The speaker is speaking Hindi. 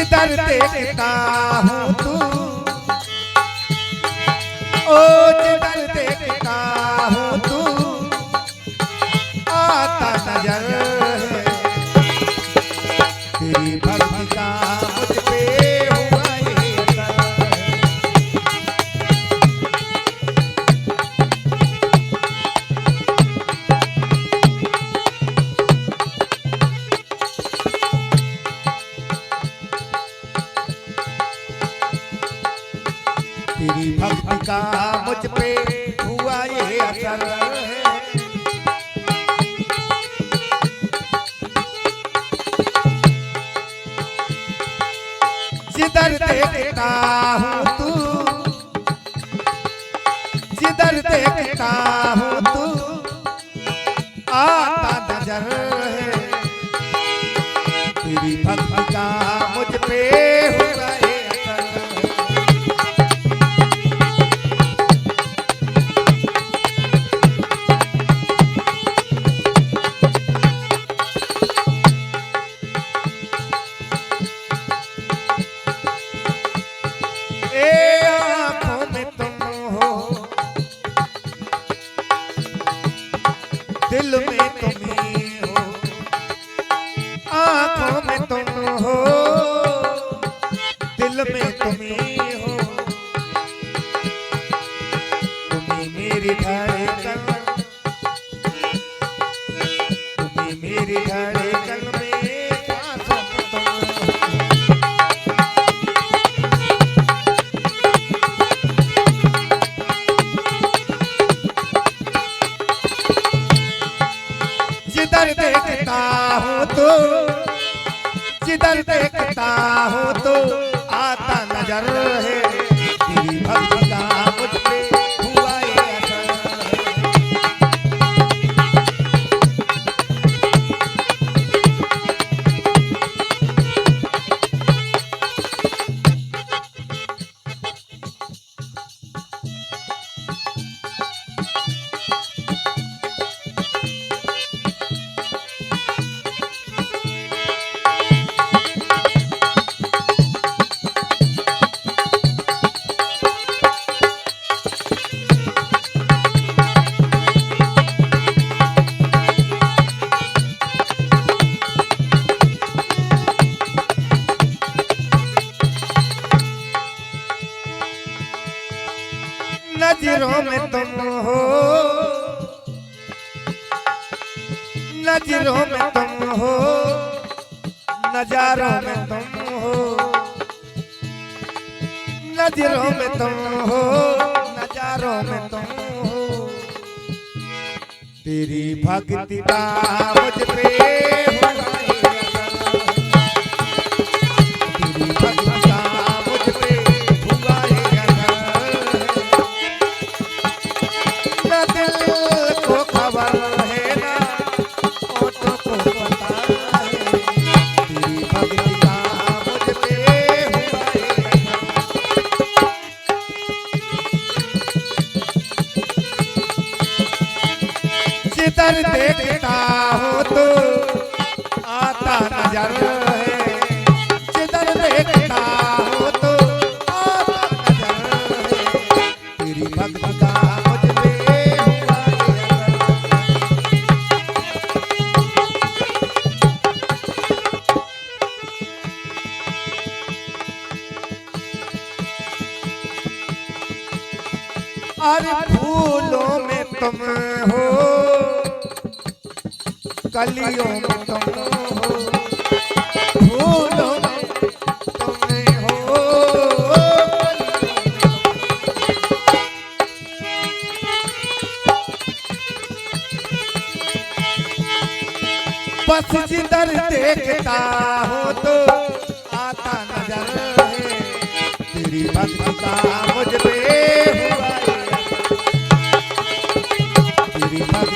जिधर देखता हूँ तू, ओ जिधर देखता हूँ तू आता नजर है। तेरी भक्ति का मुझ पे हुआ ये असर तेरी भक्ति का मुझ पे हुआ ये असर है। जिधर देखता हूँ तू, जिधर देखता हूँ तू आता नजर है। तेरी भक्ति का मुझ पे हुआ ये असर है। आँखों में तुम हो, दिल में तुम ही हो। आँखों में तुम हो, दिल में तुम ही हो। तुम्ही मेरी धड़कन, तुम्ही मेरी धड़कन में सांसों में तुम हो। जिधर देखता हूँ तो, जिधर देखता हूँ तो आता नजर है। तेरी भक्ति का मुझ पे हुआ ये असर नजरों में तुम हो, नजरों में तुम हो, नजारों में तुम हो। नजरों में तुम हो, नजारों में तुम हो। तेरी भक्ति का मुझ पे हुआ ये असर। तेरी भक्ति का मुझ पे हुआ ये असर। न दिल को खबर है ना होठों को पता है। तेरी भक्ति का मुझ पे हुआ ये असर। जिधर देखता हूँ तो आता नजर है। जिधर देखता हूँ तो आता नजर है। तेरी भक्ति का मुझ पे हुआ ये असर। अरे फूलों में तुम हो, कलियों में तुम हो। फूलों में तुम हो, बस जिधर देखता हूँ तो आता नजर है। तेरी भक्ति का मुझ पे हुआ ये असर। तेरी भक्ति